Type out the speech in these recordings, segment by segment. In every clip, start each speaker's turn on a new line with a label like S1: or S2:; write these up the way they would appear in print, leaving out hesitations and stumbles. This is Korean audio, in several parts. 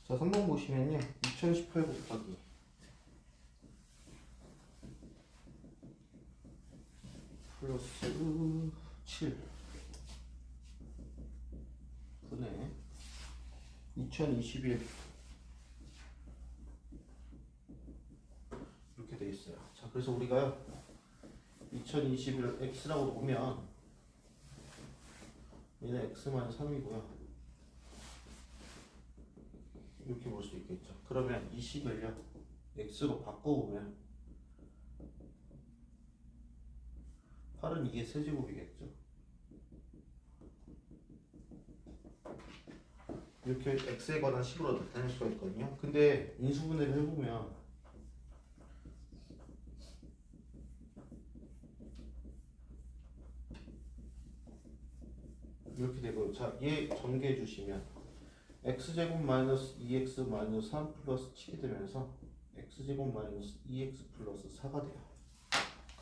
S1: 자, 3번 보시면요. 2018 곱하기 플러스 7 분의 2021 이렇게 돼 있어요. 자, 그래서 우리가 2021을 x라고 보면 얘는 x-3이고요. 이렇게 볼 수 있겠죠. 그러면 20을요 x로 바꿔보면 8은 이게 세제곱이겠죠. 이렇게 x에 관한 식으로 나타낼 수가 있거든요. 근데 인수분해를 해보면 이렇게 되고요. 자, 얘 전개해 주시면 x제곱 마이너스 2x 마이너스 3 플러스 7이 되면서 x제곱 마이너스 2x 플러스 4가 돼요.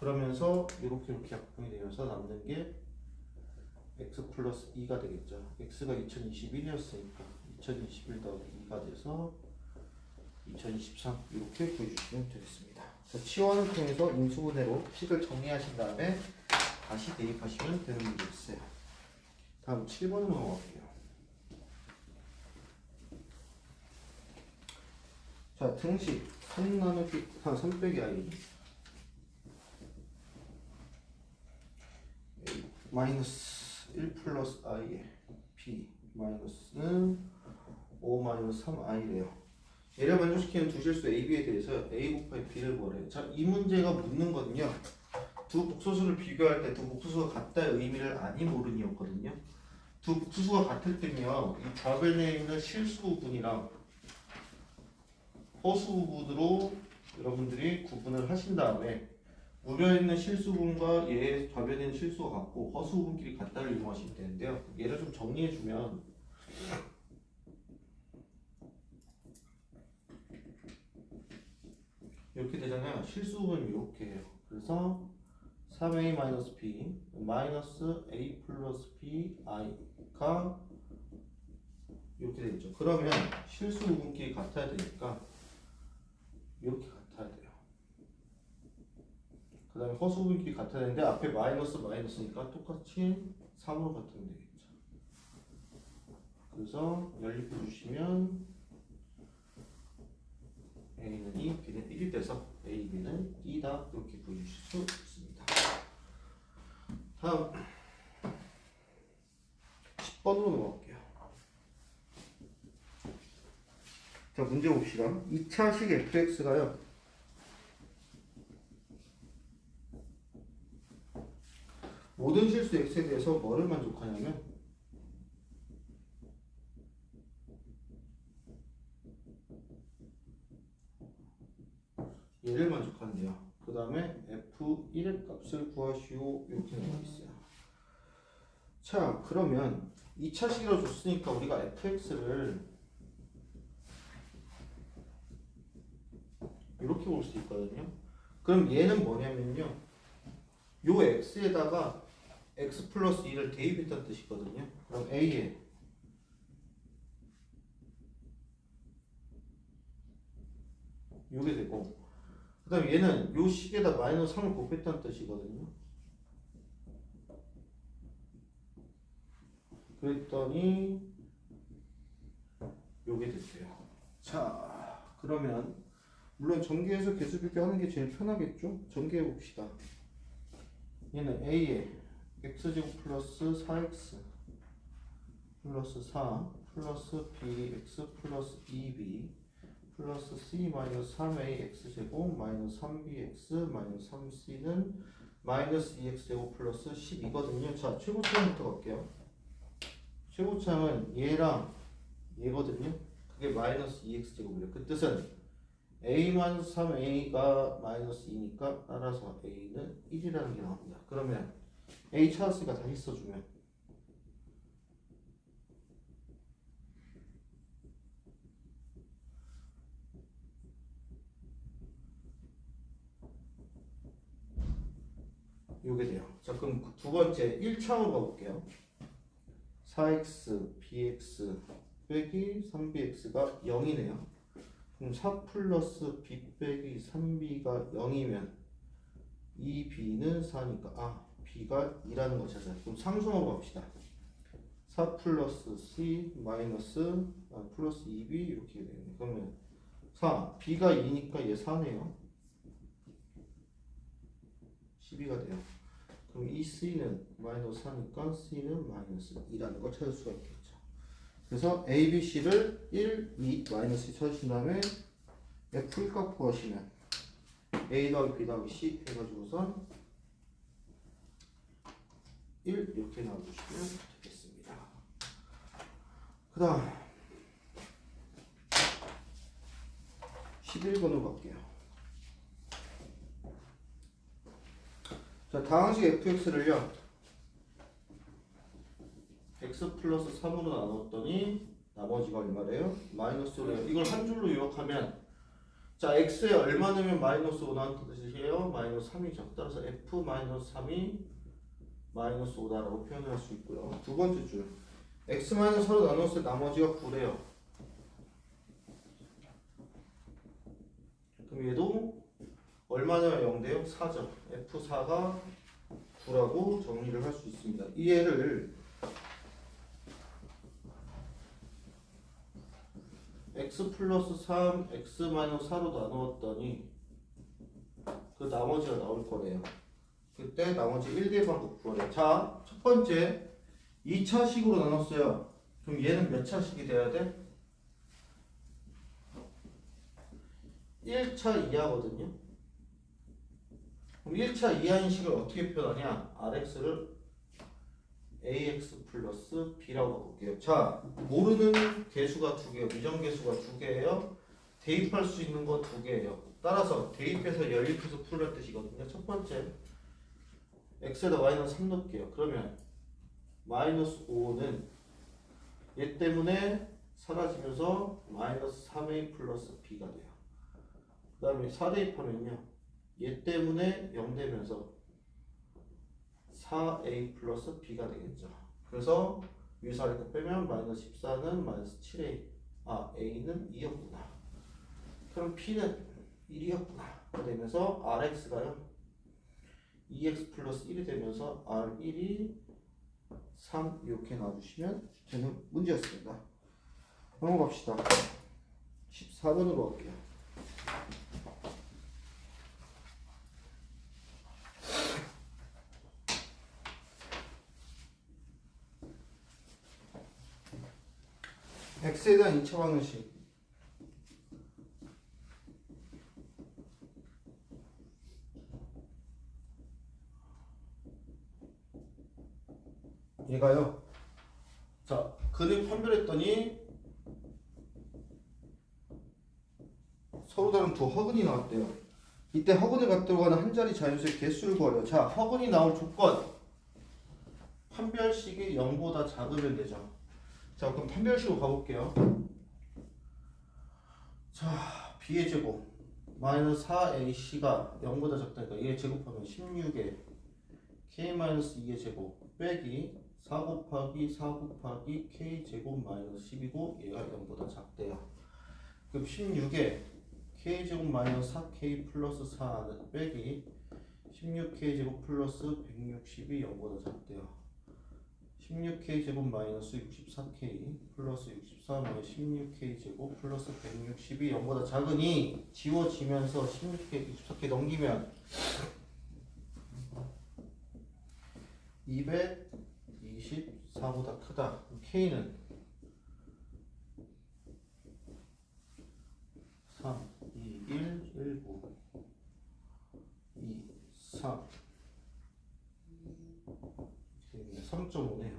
S1: 그러면서 이렇게 약분이 되면서 남는 게 x 플러스 2가 되겠죠. x가 2021이었으니까 2021 더하기 2가 돼서 2023 이렇게 구해주시면 되겠습니다. 자, 치환을 통해서 인수분해로 식을 정리하신 다음에 다시 대입하시면 되는 문제 있어요. 다음 7번으로 넘어갈게요. 자, 등식 3 나누기 3 빼기 i 마이너스 1 플러스 i에 b 마이너스는 5 마이너스 3i래요. 얘를 만족시키는 두 실수 a, b에 대해서 a 곱하기 b를 구하래요. 자, 이 문제가 묻는 거는요. 두 복소수를 비교할 때 두 복소수가 같다의 의미를 아니 모르니였거든요. 두 복소수가 같을 때면 이 좌변에 있는 실수분이랑 허수분으로 여러분들이 구분을 하신 다음에 우변에 있는 실수분과 얘의 좌변에 있는 실수가 같고 허수분끼리 같다를 이용하시면 되는데요. 얘를 좀 정리해주면 이렇게 되잖아요. 실수분은 이렇게 해요. 그래서 3a-b 마이너스 a 플러스 b i가 이렇게 되겠죠. 그러면 실수 부분끼리 같아야 되니까 이렇게 같아야 돼요. 그 다음에 허수 부분끼리 같아야 되는데 앞에 마이너스 마이너스니까 똑같이 3으로 같으면 되겠죠. 그래서 연립해 주시면 a는 2, b는 1이 돼서 a, b는 2다 이렇게 보여주실 수 있습니다. 다음 10번으로 넘어갈게요. 자, 문제 봅시다. 2차식 fx가요 모든 실수 x에 대해서 뭐를 만족하냐면 얘를 만족한대요. 그 다음에 f1의 값을 구하시오 이렇게 나와 있어요. 자, 그러면 2차식이라고 줬으니까 우리가 fx를 이렇게 볼 수 있거든요. 그럼 얘는 뭐냐면요. 요 x에다가 x 플러스 2를 대입했다는 뜻이거든요. 그럼 a에 요게 되고 그 다음에 얘는 요 식에다 마이너스 3을 곱했다는 뜻이거든요. 그랬더니 요게 됐대요. 자, 그러면 물론 전개해서 개수 비교하는 게 제일 편하겠죠? 전개해 봅시다. 얘는 a에 x제곱 플러스 4x 플러스 4 플러스 bx 플러스 2b 플러스 c 마이너스 3a x제곱 마이너스 3bx 마이너스 3c는 마이너스 2x제곱 플러스 10이거든요. 자, 최고차항부터 갈게요. 최고차항은 얘랑 얘거든요. 그게 마이너스 2x제곱이래요. 그 뜻은 a 마이너스 3a가 마이너스 2니까 따라서 a는 1이라는 게 나옵니다. 그러면 a 찾았으니까 다시 써주면 요게 돼요. 자, 그럼 두 번째 1차원으로 가볼게요. 4x, bx 빼기 3bx가 0이네요. 그럼 4 플러스 b 빼기 3b가 0이면 이 b는 4니까 b가 2라는 거 찾아요. 그럼 상수함으로 갑시다. 4 플러스 c 마이너스 플러스 2b 이렇게 되겠네. 그러면 4 b가 2니까 얘 4네요. 12가 돼요. 그럼 이 c는 마이너스 4니까 c는 마이너스 2라는 걸 찾을 수가 있겠죠. 그래서 a, b, c를 1, 2, 마이너스 2 찾으신 다음에 f 값 구하시면 a 더하기 b 더하기 c 해가지고선 1 이렇게 나와주시면 되겠습니다. 그 다음 11번으로 갈게요. 자, 다항식 fx를요 x 플러스 3으로 나눴더니 나머지가 얼마래요? 마이너스 5래요. 이걸 한 줄로 요약하면 자, x에 얼마 넣으면 마이너스 5 나왔다는 뜻이에요? 마이너스 3이죠. 따라서 f 마이너스 3이 마이너스 5다라고 표현할 수 있고요. 두 번째 줄 x 마이너스 4로 나눴을 때 나머지가 9래요. 그럼 얘도 얼마냐면 0대요? 4죠. f4가 9라고 정리를 할 수 있습니다. 이 애를 x 플러스 3, x 마이너스 4로 나누었더니 그 나머지가 나올 거래요. 그때 나머지 1대 방법 구하래요. 자, 첫 번째 2차식으로 나눴어요. 그럼 얘는 몇 차식이 돼야 돼? 1차 이하거든요. 그럼 1차 이하인 식을 어떻게 표현하냐? rx를 ax 플러스 b라고 바꿀게요. 자, 모르는 개수가 2개예요. 미정개수가 2개예요. 대입할 수 있는 거 2개예요. 따라서 대입해서 연립해서 풀을 뜻이거든요. 첫 번째 x에다 y는 3 넣을게요. 그러면 마이너스 5는 얘 때문에 사라지면서 마이너스 3a 플러스 b가 돼요. 그 다음에 4 대입하면요 얘 때문에 0 되면서 4a 플러스 b가 되겠죠. 그래서 위에서 아래 거 빼면 마이너스 14는 마이너스 7a a는 2였구나. 그럼 p는 1이었구나 되면서 rx가요 2x 플러스 1이 되면서 r1이 3 이렇게 놔주시면 되는 문제였습니다. 넘어갑시다. 14번으로 갈게요. x에 대한 2차 방정식. 얘가요. 자, 그림 판별했더니 서로 다른 두 허근이 나왔대요. 이때 허근을 갖도록 하는 한 자리 자연수의 개수를 구하래요. 자, 허근이 나올 조건. 판별식이 0보다 작으면 되죠. 자, 그럼 판별식으로 가볼게요. 자, b의 제곱 마이너스 4ac가 0보다 작다니까 얘 제곱하면 16에 k-2의 제곱 빼기 4 곱하기 4 곱하기 k 제곱 마이너스 10이고 얘가 0보다 작대요. 그럼 16에 k 제곱 마이너스 4k 플러스 4 빼기 16k 제곱 플러스 160이 0보다 작대요. 16k 제곱 마이너스 64k 플러스 64 마이너스 16k 제곱 플러스 160이 0보다 작으니 지워지면서 16k, 64k 넘기면 224보다 크다. k는 3, 2, 1, 1, 9, 2, 3 3.5네요.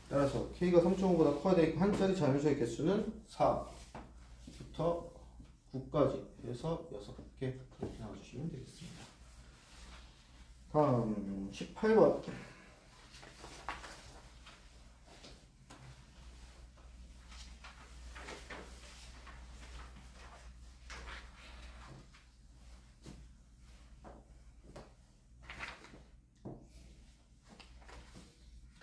S1: 따라서 k가 3.5보다 커야 되니까 한 자리 자연수의 개수는 4부터 9까지 해서 6개 그렇게 나와주시면 되겠습니다. 다음 18번.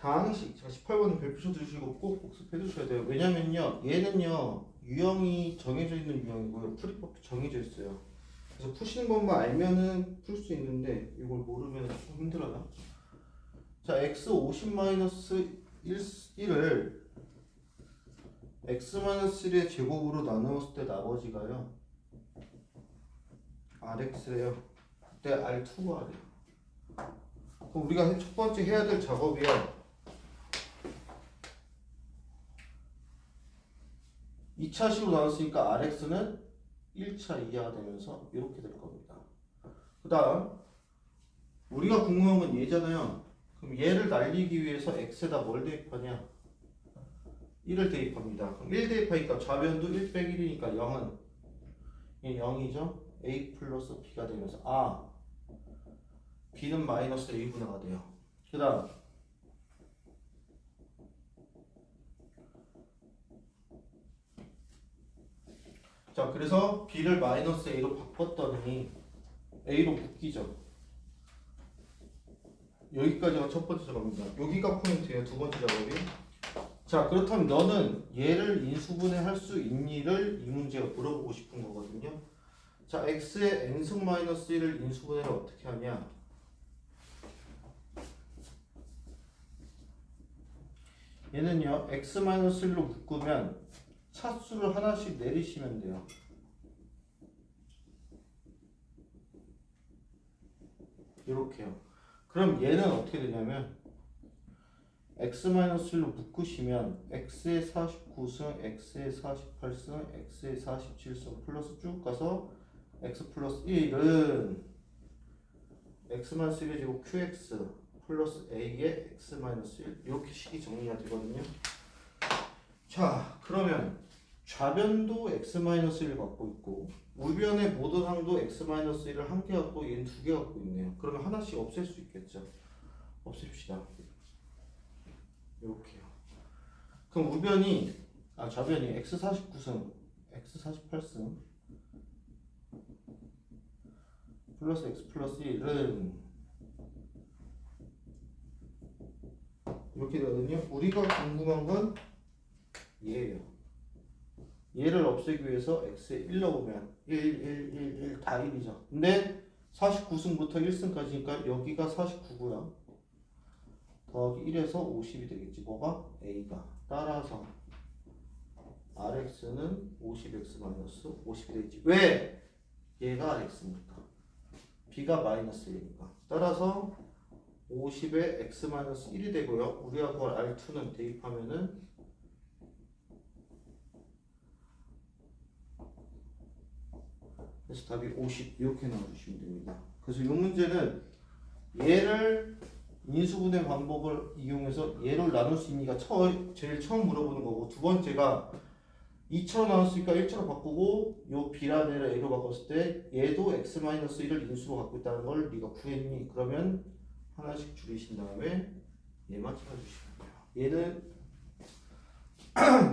S1: 강식. 자, 18번은 별표 주시고 꼭 복습해 주셔야 돼요. 왜냐면요, 얘는요 유형이 정해져 있는 유형이고요, 풀이법도 정해져 있어요. 그래서 푸시는 법만 알면은 풀 수 있는데 이걸 모르면 좀 힘들어요. 자, x 50-1을 x-1의 제곱으로 나누었을 때 나머지가요 rx래요. 그때 r2가 r이에요. 그럼 우리가 첫 번째 해야 될 작업이요, 2차식으로 나눴으니까 rx는 1차 이하가 되면서 이렇게 될 겁니다. 그 다음 우리가 궁금한 건 얘잖아요. 그럼 얘를 날리기 위해서 x에다 뭘 대입하냐? 1을 대입합니다. 그럼 1 대입하니까 좌변도 1 빼기 1이니까 0은 0이죠. a 플러스 b가 되면서 b는 마이너스 a분화가 돼요. 그 다음 자, 그래서 b를 마이너스 a로 바꿨더니 a로 묶이죠. 여기까지가 첫 번째 작업입니다. 여기가 포인트예요. 두 번째 작업이. 자, 그렇다면 너는 얘를 인수분해할 수 있니를 이 문제가 물어보고 싶은 거거든요. 자, x의 n승 마이너스 1을 인수분해를 어떻게 하냐? 얘는요 x 마이너스 1로 묶으면 차수를 하나씩 내리시면 돼요. 이렇게요. 그럼 얘는 어떻게 되냐면 x-1로 묶으시면 x의 49승, x의 48승, x의 47승 플러스 쭉 가서 x 플러스 1은 x-1의 제곱 qx 플러스 a의 x-1 이렇게 식이 정리가 되거든요. 자, 그러면 좌변도 x-1을 갖고 있고 우변의 모든 항도 x-1을 한 개 갖고 얘는 두 개 갖고 있네요. 그러면 하나씩 없앨 수 있겠죠. 없앱시다. 이렇게요. 그럼 우변이 좌변이 x49승, x48승 플러스 x 플러스 1은 이렇게 되거든요. 우리가 궁금한 건 얘예요. 얘를 없애기 위해서 x에 1 넣으면 1 다 1이죠. 근데 49승부터 1승까지니까 여기가 49고요. 더하기 1에서 50이 되겠지. 뭐가? a가. 따라서 rx는 50x 마이너스 50이 되겠지. 왜? 얘가 rx니까. b가 마이너스 1이니까. 따라서 50에 x 마이너스 1이 되고요. 우리가 그걸 r2는 대입하면은 그래서 답이 50 이렇게 나와주시면 됩니다. 그래서 이 문제는 얘를 인수분해 방법을 이용해서 얘를 나눌 수 있니가 제일 처음 물어보는 거고, 두 번째가 2차로 나눴으니까 1차로 바꾸고 요 b라는 애를 a로 바꿨을 때 얘도 x-1을 인수로 갖고 있다는 걸 네가 구했니? 그러면 하나씩 줄이신 다음에 얘만 찾아주시면 돼요. 얘는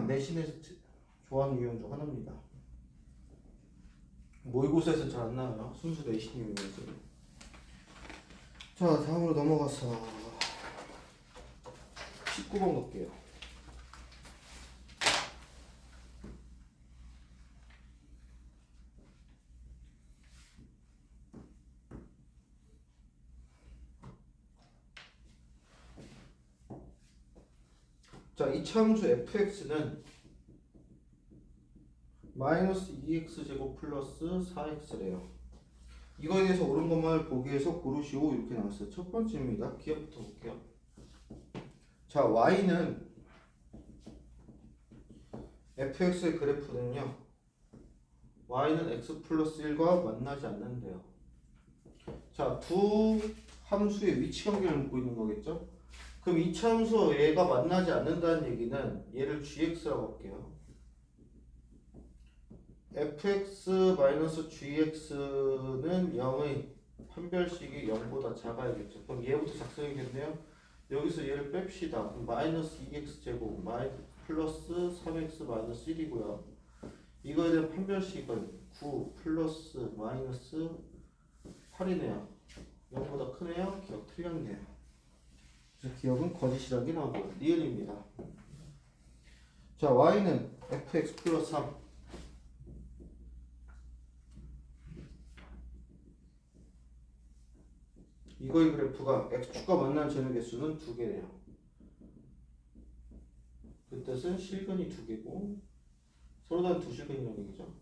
S1: 내신에서 좋아하는 유형 중 하나입니다. 모의고사에서 잘 안 나와요. 순수 내신 유형이어서. 자, 다음으로 넘어가서 19번 갈게요. 자, 이차함수 fx는 마이너스 2x 제곱 플러스 4x래요. 이거에 대해서 옳은 것만을 보기 위해서 고르시오 이렇게 나왔어요. 첫 번째입니다. 기억부터 볼게요. 자, y는 fx의 그래프는요, y는 x 플러스 1과 만나지 않는데요. 자, 두 함수의 위치 관계를 묻고 있는 거겠죠? 그럼 이차 함수 얘가 만나지 않는다는 얘기는 얘를 gx라고 할게요. fx-gx는 0의 판별식이 0보다 작아야겠죠. 그럼 얘부터 작성해야겠네요. 여기서 얘를 뺍시다. 그럼 마이너스 2x제곱 플러스 3x 마이너스 1이고요. 이거에 대한 판별식은 9 플러스 마이너스 8이네요. 0보다 크네요. 기억 틀렸네요. 그래서 기억은 거짓이라는 게 나오고요. 리을입니다. 자, y는 fx 플러스 3. 이거의 그래프가 x축과 만난 제곱 개수는 2개래요. 그 뜻은 실근이 2개고 서로 다른 두 실근이라는 얘기죠.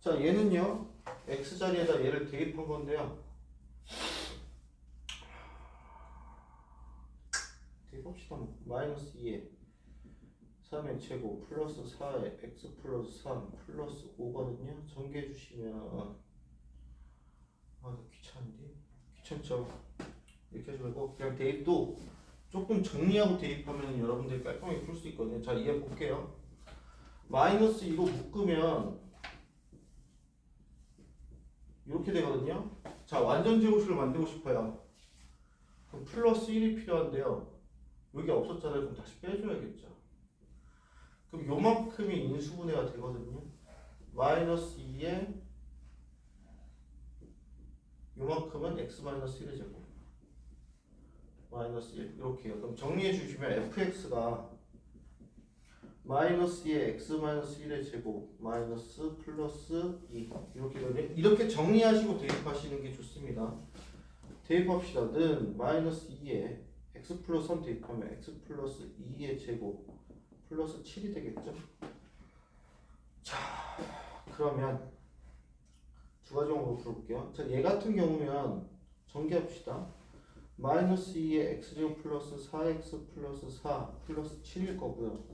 S1: 자, 얘는요 x자리에다 얘를 대입한 건데요. 대입합시다. 마이너스 2에 3의 제곱 플러스 4에 x 플러스 3 플러스 5거든요. 전개해 주시면 귀찮은데? 귀찮죠? 이렇게 하지 말고 그냥 대입도 조금 정리하고 대입하면 여러분들이 깔끔하게 풀 수 있거든요. 자, 이해 볼게요. 마이너스 2로 묶으면 이렇게 되거든요. 자, 완전 제곱식을 만들고 싶어요. 그럼 플러스 1이 필요한데요. 여기 없었잖아요. 그럼 다시 빼줘야겠죠. 그럼 요만큼이 인수분해가 되거든요. 마이너스 2에 요만큼은 x-1의 제곱 마이너스 1 이렇게요. 그럼 정리해 주시면 fx가 마이너스 2에 x-1의 제곱 마이너스 플러스 2 이렇게 되네. 이렇게 정리하시고 대입하시는 게 좋습니다. 대입합시다. 는 마이너스 2에 x 플러스 3 대입하면 x 플러스 2의 제곱 플러스 7이 되겠죠. 자, 그러면 두 가지 방법으로 풀어볼게요. 자, 얘 같은 경우면 전개합시다. 마이너스 2에 x제곱 플러스 4x 플러스 4 플러스 7일 거고요.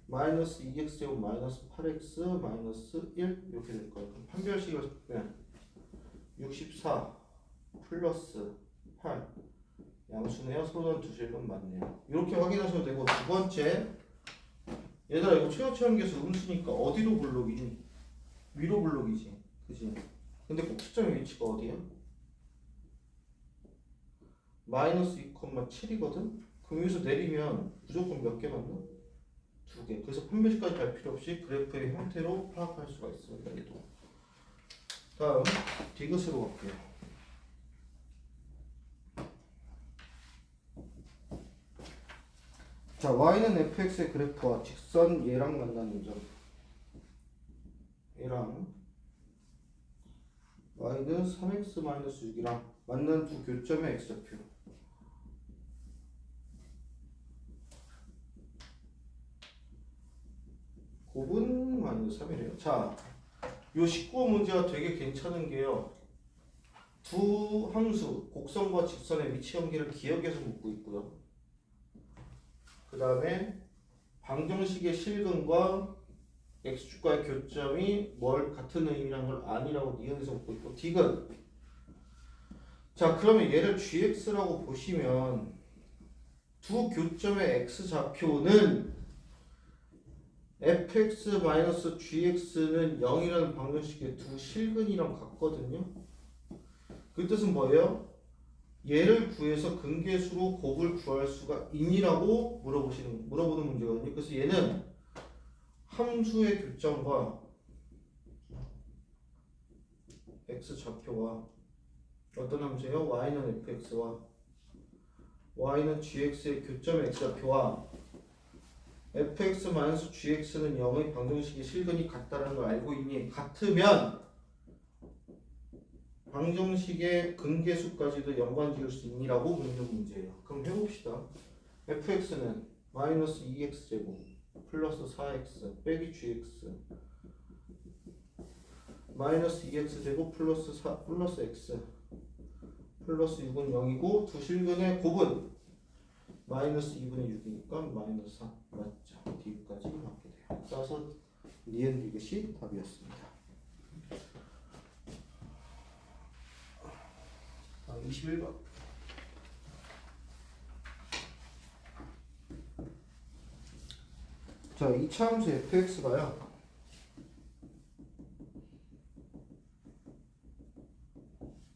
S1: 마이너스 2x제곱 마이너스 8x 마이너스 1 이렇게 될 거예요. 그럼 판별식을 쓰면 64 플러스 8 양수네요. 서로 다른 두 실근 맞네요. 이렇게 확인하셔도 되고, 두 번째 얘들아 이거 최고차원계수 음수니까 어디로 블록이니? 위로 블록이지, 그지? 근데 꼭지점의 위치가 어디야? 마이너스 2,7이거든? 그럼 여기서 내리면 무조건 몇 개 맞나? 2개. 그래서 판별식까지 갈 필요 없이 그래프의 형태로 파악할 수가 있습니다. 얘도. 다음 디귿으로 갈게요. 자, y는 fx의 그래프와 직선 얘랑 만나는 점. 얘랑 y는 3x-6이랑 만나는 두 교점의 x좌표. 곱은 마이너스 3이래요. 자, 요 19호 문제가 되게 괜찮은 게요. 두 함수, 곡선과 직선의 위치 관계를 기억해서 묻고 있고요. 그 다음에 방정식의 실근과 x축과의 교점이 뭘 같은 의미라는 걸 아니라고 니은에서 묻고 있고, 디귿. 자, 그러면 얘를 gx라고 보시면 두 교점의 x좌표는 fx-gx는 0이라는 방정식의 두 실근이랑 같거든요. 그 뜻은 뭐예요? 얘를 구해서 근계수로 곱을 구할 수가 있니라고 물어보는 문제거든요. 그래서 얘는 함수의 교점과 x좌표와 어떤 함수예요? y는 fx와 y는 gx의 교점의 x좌표와 fx-gx는 0의 방정식의 실근이 같다는 걸 알고 있니? 같으면 방정식의 근계수까지도 연관 지을 수 있니라고 묻는 문제예요. 그럼 해봅시다. fx는 마이너스 2x제곱 플러스 4x 빼기 gx 마이너스 2x제곱 플러스 4 플러스 x 플러스 6은 0이고 두 실근의 곱은 마이너스 2분의 6이니까 마이너스 4 맞죠? D까지 맞게 돼요. 따라서 니은 디귿이 답이었습니다. 21번. 자, 이 차함수 fx가요.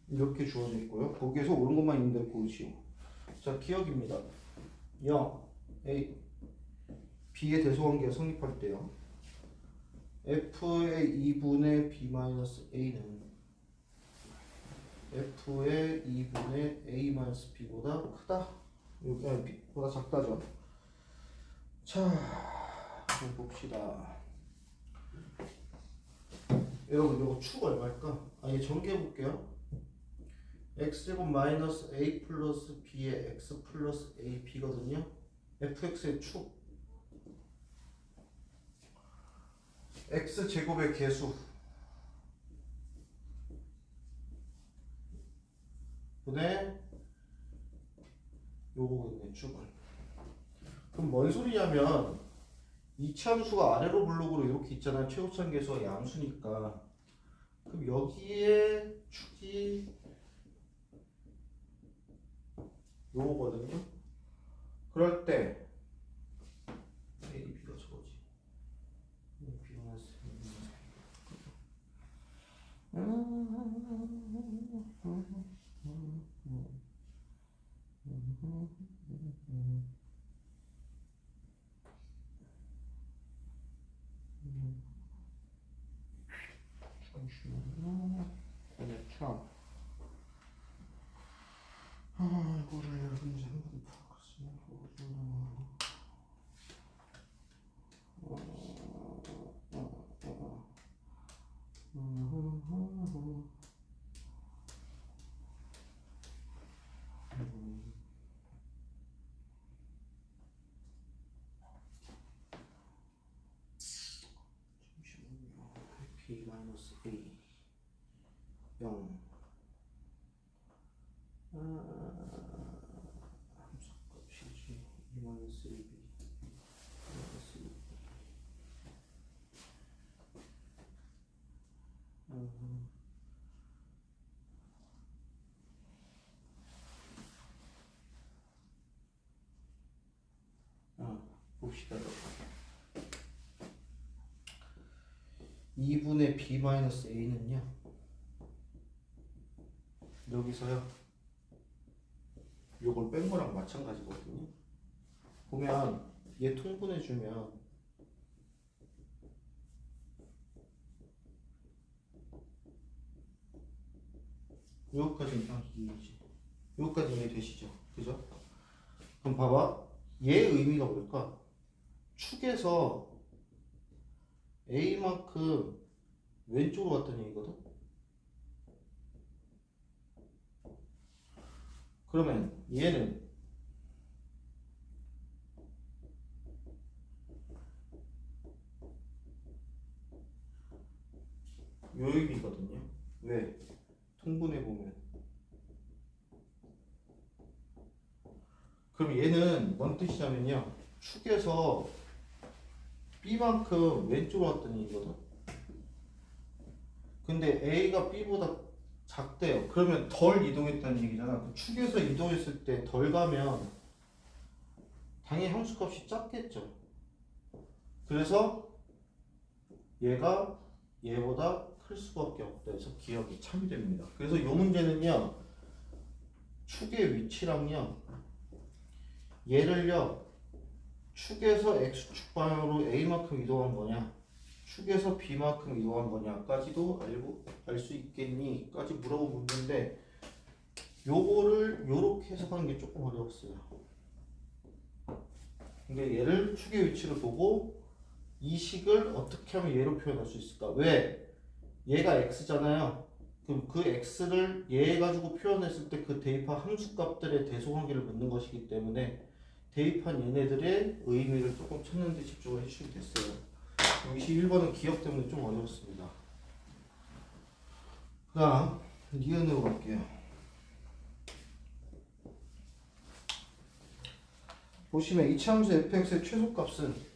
S1: 이렇게 주어져 있고요. 거기에서 옳은 것만 있는 대로 고르시오. 자, 기억입니다. 0, A, B의 대소관계가 성립할 때요. F의 2분의 B-A는 F의 2분의 A-B보다 크다. 여기 아니, B보다 작다죠. 자, 한번 봅시다. 여러분 이거 축 얼마일까? 아예 전개해볼게요. x제곱 마이너스 a 플러스 b의 x 플러스 ab거든요. fx의 축 x제곱의 개수 분의 요거겠네 축을. 그럼 뭔 소리냐면 이차함수가 아래로 블록으로 이렇게 있잖아요. 최고점 계수가 양수니까. 그럼 여기에 축이 요거거든요. 그럴 때 A, B가 저거지. B가 잠시만요. 오늘 참. 이거를 여러분들 한번 파악하시면 B 마이너스 A 0 함수값이지 2 마이너스 1B 마이너스 2B 봅시다. 2분의 B 마이너스 A는요 여기서요 요걸 뺀 거랑 마찬가지거든요. 보면 얘 통분해주면 요거까지 이해지. 요거까지 이해되시죠? 그죠? 그럼 봐봐. 얘의 의미가 뭘까? 축에서 A만큼 왼쪽으로 갔다는 얘기거든? 그러면 얘는 요 의미거든요. 왜? 통분해보면 그럼 얘는 뭔 뜻이냐면요 축에서 B만큼 왼쪽으로 왔다는 얘기거든. 근데 A가 B보다 작대요. 그러면 덜 이동했다는 얘기잖아. 축에서 이동했을 때 덜 가면 당연히 함수값이 작겠죠. 그래서 얘가 얘보다 클 수밖에 없다 해서 기억이 참이 됩니다. 그래서 이 문제는요 축의 위치랑요 얘를요 축에서 X축 방향으로 A만큼 이동한 거냐 축에서 B만큼 이동한 거냐까지도 알 수 있겠니? 까지 물어본 문제인데 요거를 요렇게 해석하는 게 조금 어려웠어요. 근데 얘를 축의 위치를 보고 이 식을 어떻게 하면 얘로 표현할 수 있을까? 왜? 얘가 X잖아요. 그럼 그 X를 얘 가지고 표현했을 때 그 대입한 함수값들의 대소관계를 묻는 것이기 때문에 대입한 얘네들의 의미를 조금 찾는 데 집중을 해주시면 됐어요. 여기 1번은 기억 때문에 좀 어려웠습니다. 그 다음 니은으로 갈게요. 보시면 이차함수 fx의 최소값은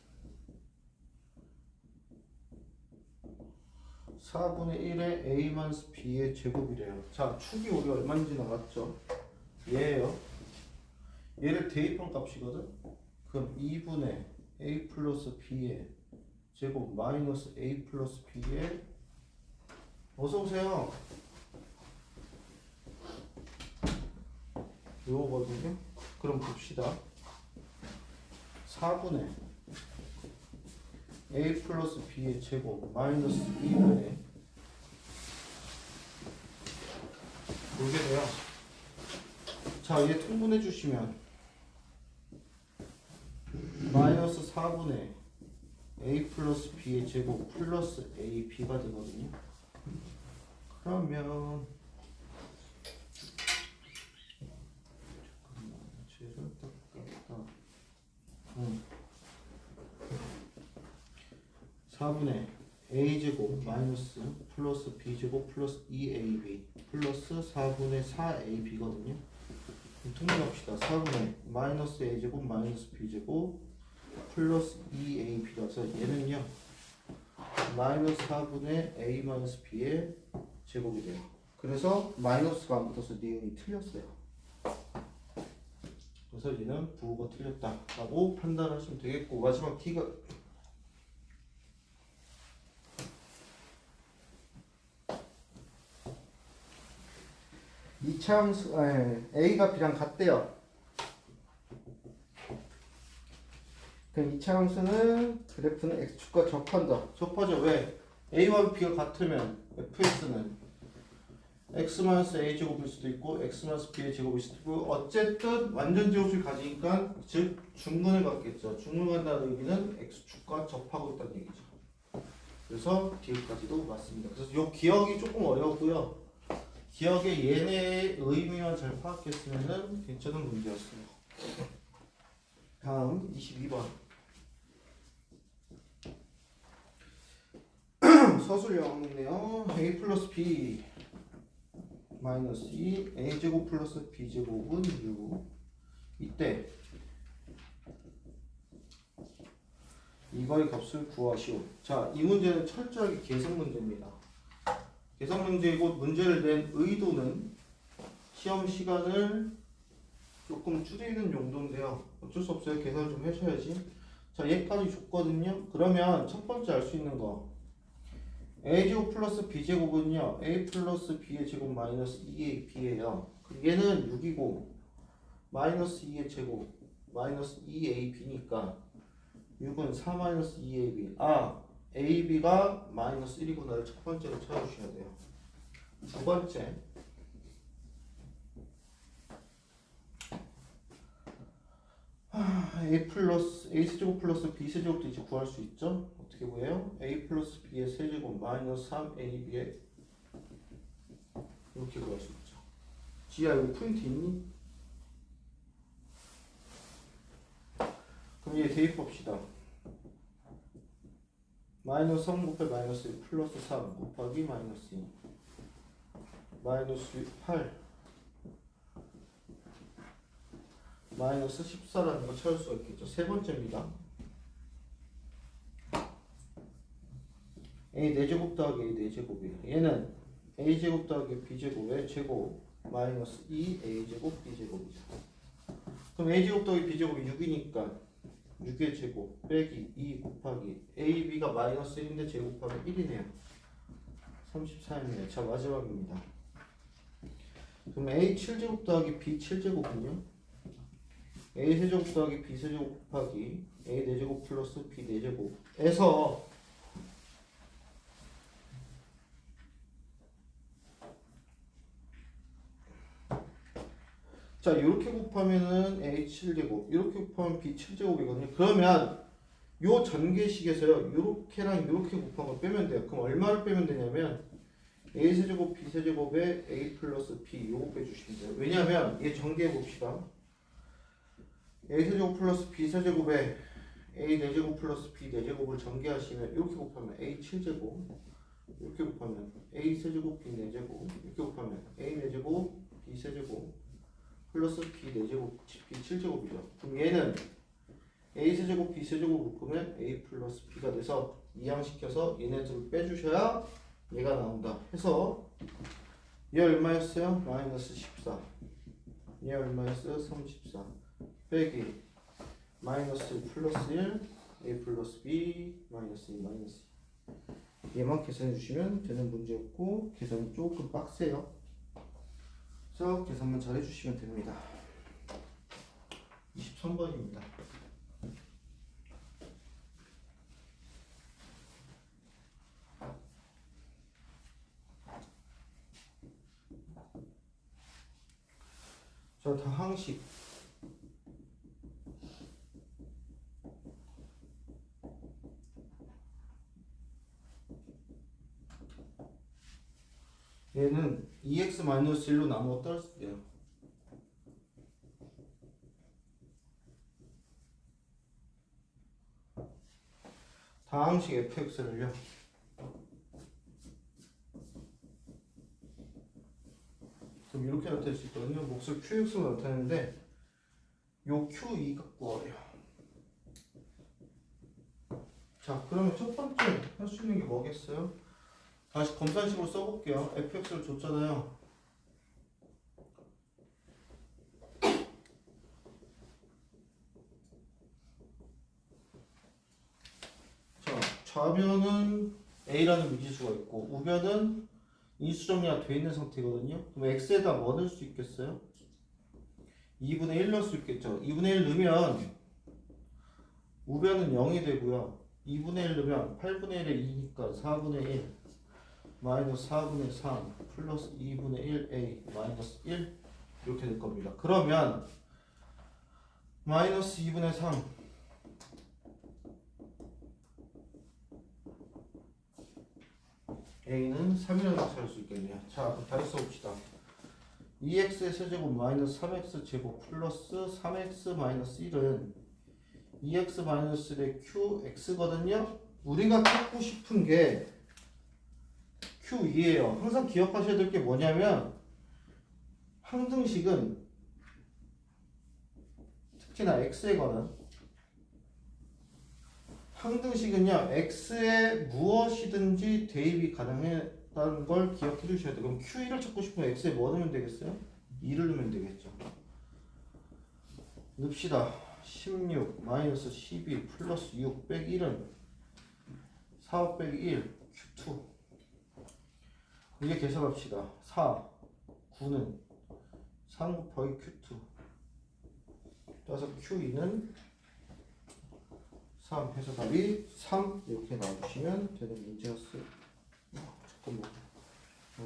S1: 4분의 1의 a-b의 제곱이래요. 자, 축이 우리 얼마인지 나왔죠? 얘예요. 얘를 대입한 값이거든? 그럼 2분의 a 플러스 b의 제곱 마이너스 a 플러스 b의 어서오세요. 요거거든요? 그럼 봅시다. 4분의 a 플러스 b의 제곱 마이너스 2분의 이렇게 돼요. 자, 얘 통분해 주시면 마이너스 4분의 a 플러스 b의 제곱 플러스 ab가 되거든요. 그러면 잠깐만, 쟤를 딱 4분의 a제곱 마이너스 플러스 b제곱 플러스 2ab 플러스 4분의 4ab거든요. 통분합시다. 4분의 마이너스 a제곱 마이너스 b제곱 플러스 2ab라서 얘는요 마이너스 4분의 a 마이너스 b의 제곱이 돼요. 그래서 마이너스가 안 붙어서 니은이 틀렸어요. 그래서 얘는 부호가 틀렸다라고 판단하시면 되겠고, 마지막 t가 이차함수 a가 b랑 같대요. 그럼 이차함수는 그래프는 x축과 접한다. 접하죠. 왜? a와 b가 같으면 fx는 x-a 제곱일 수도 있고 x-b의 제곱일 수도 있고, 어쨌든 완전 제곱을 가지니까 즉 중근을 갖겠죠. 중근을 간다는 의미는 x축과 접하고 있다는 얘기죠. 그래서 뒤에까지도 맞습니다. 그래서 요 기억이 조금 어려웠고요. 기억의 얘네의 의미만 잘 파악했으면 괜찮은 문제였어요. 다음 22번 서술형이네요. a 플러스 b 마이너스 2 a제곱 플러스 b제곱은 6. 이때 이거의 값을 구하시오. 자, 이 문제는 철저하게 계산 문제입니다. 계산 문제이고, 문제를 낸 의도는 시험 시간을 조금 줄이는 용도인데요. 어쩔 수 없어요. 계산을 좀 하셔야지. 자, 얘까지 줬거든요. 그러면 첫 번째 알 수 있는 거, a제곱 플러스 b제곱은요 a 플러스 b의 제곱 마이너스 2ab예요. 얘는 6이고 마이너스 2의 제곱 마이너스 2ab니까 6은 4 마이너스 2ab. ab가 마이너스 1이구나를 첫 번째로 찾아주셔야 돼요. 두 번째, a 플러스 a 세제곱 플러스 b 세제곱도 이제 구할 수 있죠. 어떻게 구해요? a 플러스 b의 세제곱 마이너스 3ab의 이렇게 구할 수 있죠. 지야, 이거 포인트 있니? 그럼 얘 대입합시다. 마이너스 3 곱하기 마이너스 1 플러스 3 곱하기 마이너스 2 마이너스 8 마이너스 14라는 거 찾을 수가 있겠죠. 세 번째입니다. a 4제곱 더하기 a 4제곱이에요. 얘는 a제곱 더하기 b제곱의 제곱 마이너스 2a제곱 b제곱이죠. 그럼 a제곱 더하기 b제곱이 6이니까 6의 제곱 빼기 2 곱하기 ab가 마이너스 1인데 제곱하면 1이네요. 34이네요. 자, 마지막입니다. 그럼 a 7제곱 더하기 b 7제곱은요 a 세제곱 더하기 b 세제곱 곱하기 a 4제곱 플러스 b 4제곱에서 자, 이렇게 곱하면은 a 7제곱, 이렇게 곱하면 b 7제곱이거든요. 그러면 요 전개식에서요, 요렇게랑 요렇게 곱한 걸 빼면 돼요. 그럼 얼마를 빼면 되냐면 a 세제곱 b 세제곱에 a 플러스 b 요거 빼주시면 돼요. 왜냐하면 얘 전개해 봅시다. a 세제곱 플러스 b 세제곱에 a 4제곱 플러스 b 4제곱을 전개하시면 이렇게 곱하면 a 7제곱, 이렇게 곱하면 a 세제곱 b 4제곱, 이렇게 곱하면 a 4제곱 b 세제곱 플러스 b 4제곱 b 7제곱이죠. 그럼 얘는 a 세제곱 b 세제곱 묶으면 a 플러스 b가 돼서 이항시켜서 얘네들을 빼주셔야 얘가 나온다 해서 얘 얼마였어요? 마이너스 14. 얘 얼마였어요? 34 빼기 마이너스 플러스 1 a 플러스 b 마이너스 2 마이너스 2. 얘만 계산해 주시면 되는 문제였고, 계산이 조금 빡세요. 그래서 계산만 잘 해주시면 됩니다. 23번입니다. 자, 다항식. 얘는 2x-1로 나누어 떨어질게요. 다항식 fx를요. 그럼 이렇게 나타낼 수 있거든요. 몫을 qx로 나타내는데 요 q2 갖고 와요. 자, 그러면 첫 번째 할 수 있는 게 뭐겠어요? 다시 검산식으로 써볼게요. fx를 줬잖아요. 자, 좌변은 a라는 미지수가 있고 우변은 인수정리가 돼 있는 상태거든요. 그럼 x에다 뭐 넣을 수 있겠어요? 2분의 1 넣을 수 있겠죠. 2분의 1 넣으면 우변은 0이 되고요. 2분의 1 넣으면 8분의 1에 2니까 4분의 1 마이너스 4분의 3 플러스 2분의 1a 마이너스 1 이렇게 될 겁니다. 그러면 마이너스 2분의 3 a는 3이라고 찾을 수 있겠네요. 자, 그럼 다시 써봅시다. 2x의 세제곱 마이너스 3x 제곱 플러스 3x 마이너스 1은 2x 마이너스 1의 qx거든요. 우리가 찾고 싶은 게 q2예요. 항상 기억하셔야 될 게 뭐냐면 항등식은 특히나 x에 관한 항등식은요 x에 무엇이든지 대입이 가능하다는 걸 기억해 주셔야 돼요. 그럼 q1을 찾고 싶으면 x에 뭐 넣으면 되겠어요? 2를 넣으면 되겠죠. 넣읍시다. 16 마이너스 12 플러스 6 빼기 1은 4 빼기 1 q2 이제 계산합시다. 4 9는 3 곱하기 q2 따라서 q2는 3 해서 답이 3 이렇게 나와주시면 되는 문제였어요. 잠깐만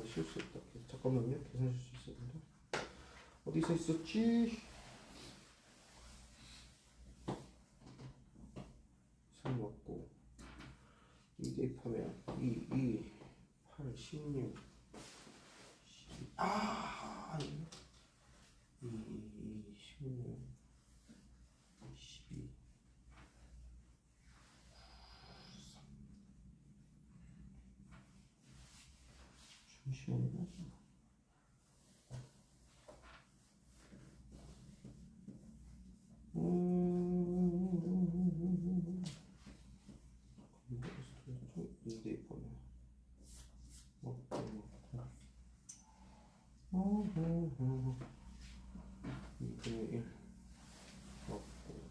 S1: 실수했다. 잠깐만요. 계산해 줄 수 있었는데 어디서 있었지? 3 맞고 2 대입하면 2 8 16 12 2 16 12 잠시만요. 이 대입하면 먹고 2분의 1 넣고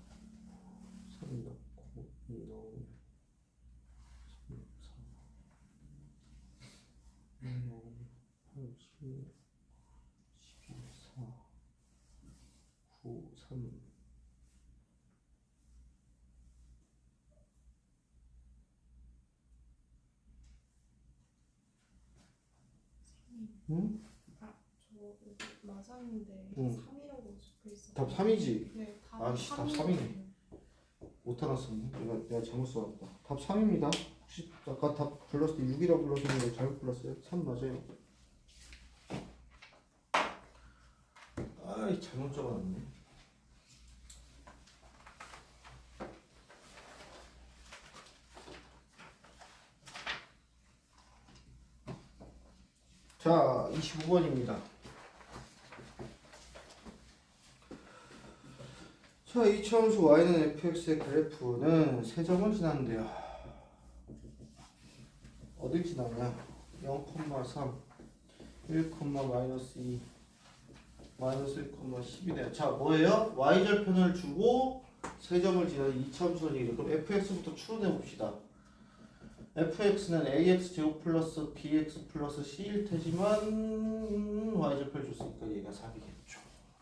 S1: 3 넣고 2 넣으면 3 4 2 넣으면 8 16 12 4 9 3 응?
S2: 저 여기 맞았는데
S1: 응.
S2: 3이라고 적혀있어.
S1: 답 3이지?
S2: 네,
S1: 아이씨, 답 3이네. 못하나 썼네. 내가 잘못 써왔다. 답 3입니다. 혹시 아까 답 불렀을 때 6이라고 불렀는데 잘못 불렀어요? 3 맞아요. 아이 잘못 적어놨네. 자, 25번입니다. 자, 이차함수 y는 fx의 그래프는 세 점을 지났는데요. 어딜 지나냐? 0,3, 1, 마이너스 2, 마이너스 1, 10이네요. 자, 뭐예요? y절편을 주고 세 점을 지나는 이차함수는 얘기예요. 그럼 fx부터 추론해 봅시다. fx는 ax 제곱 플러스 bx 플러스 c일 테지만 y절편을 줬으니까 얘가 4이겠죠.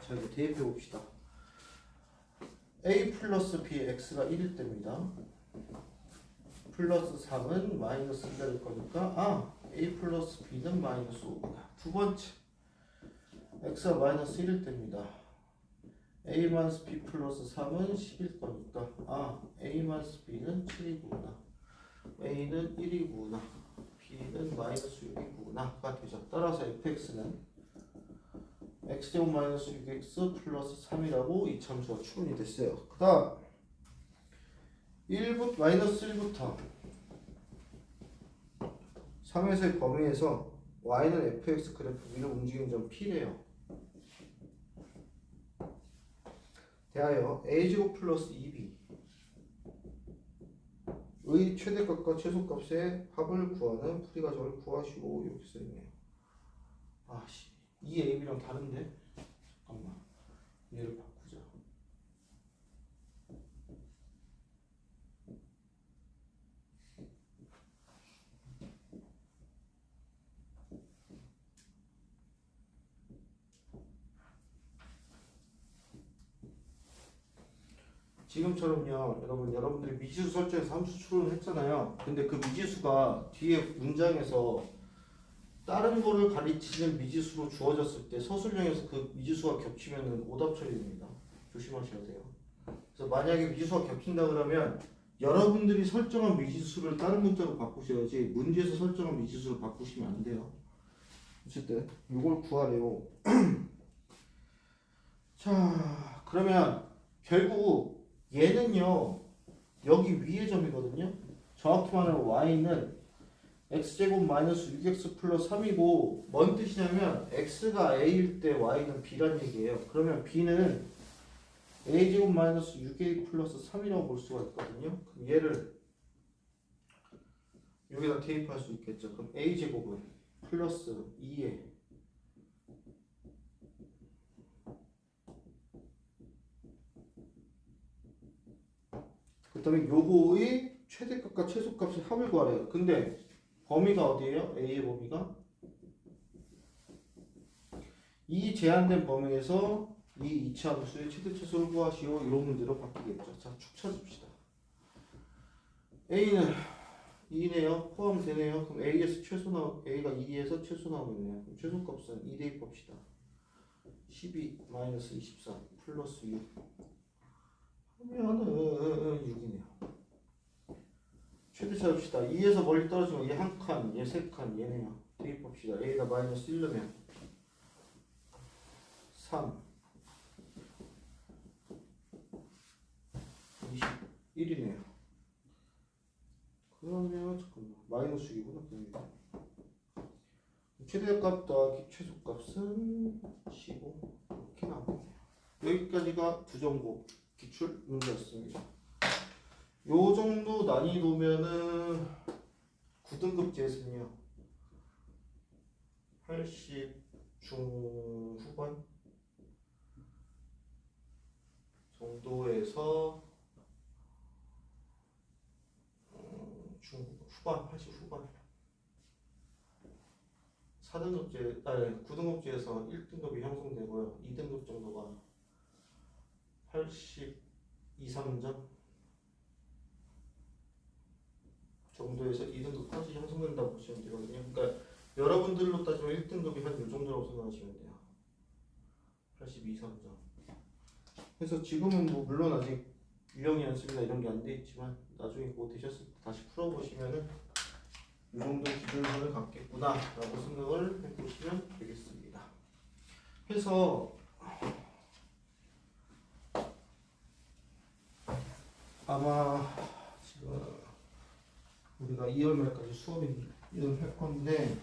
S1: 자, 이제 대입해 봅시다. a 플러스 b x가 1일 때입니다. 플러스 3은 마이너스 1가 될 거니까 a 플러스 b는 마이너스 5입니다. 두 번째 x가 마이너스 1일 때입니다. a-b 플러스 3은 10일 거니까 a-b는 7이구나. a는 1이구나. b는 마이너스 6이구나가 되죠. 따라서 fx는 x제곱 마이너스 6x 플러스 3이라고 이 참수가 추론이 됐어요. 그 다음 1부터 마이너스 1부터 3에서의 범위에서 y는 fx 그래프 위로 움직이는 점 p래요. 대하여 a제곱 플러스 2b 의 최대값과 최소값의 합을 구하는 풀이과정을 구하시오. 이렇게 써있네요. 아씨, 이 ab랑 다른데? 잠깐만, 얘를 바꾸자. 지금처럼요, 여러분들이 미지수 설정해서 함수 추론을 했잖아요. 근데 그 미지수가 뒤에 문장에서 다른 거를 가리치는 미지수로 주어졌을 때 서술형에서 그 미지수가 겹치면 오답 처리됩니다. 조심하셔야 돼요. 그래서 만약에 미지수가 겹친다 그러면 여러분들이 설정한 미지수를 다른 문자로 바꾸셔야지 문제에서 설정한 미지수를 바꾸시면 안 돼요. 어쨌든 이걸 구하래요. 자, 그러면 결국 얘는요 여기 위의 점이거든요. 정확히 말하면 y는 x제곱 마이너스 6x 플러스 3이고 뭔 뜻이냐면 x가 a일 때 y는 b란 얘기예요. 그러면 b는 a제곱 마이너스 6a 플러스 3이라고 볼 수가 있거든요. 그럼 얘를 여기다 대입할 수 있겠죠. 그럼 a제곱은 플러스 2에 그 다음에 요거의 최대값과 최소값의 합을 구하래요. 근데 범위가 어디예요? a의 범위가 이 제한된 범위에서 이 이차함수의 최대 최소를 구하시오. 이런 문제로 바뀌겠죠. 자, 축 쳐줍시다. a는 2네요. 포함되네요. 그럼 a에서 최소 a가 2에서 최소 나오겠네요. 그럼 최소값은 2 대입합시다. 12 마이너스 24 플러스 6 하면은 6이네요. 최대 찾읍시다. 2에서 멀리 떨어지면 얘 한 칸, 얘 세 칸, 얘네요. 대입합시다. a에다 마이너스 1 넣으면 3 21이네요. 그러면 잠깐만 마이너스 6이구나. 최대값 더하기 최소값은 15 이렇게 나오네요. 여기까지가 부정고 기출 문제였습니다. 요 정도 난이도면은 9등급제에서는요 80 중후반 정도에서 중후반 80 후반 4등급제 아니 9등급제에서 1등급이 형성되고요 2등급 정도가 82, 3점 정도에서 2등급까지 형성된다고 보시면 되거든요. 그러니까 여러분들로 따지면 1등급이 한 이 정도라고 생각하시면 돼요. 82, 3점. 그래서 지금은 뭐 물론 아직 유형 연습이나 이런 게 안 돼 있지만 나중에 그거 되셨을 때 다시 풀어보시면은 이 정도 기준선을 갖겠구나라고 생각을 해보시면 되겠습니다. 그래서 아마 지금 우리가 2월 말까지 수업을 할 건데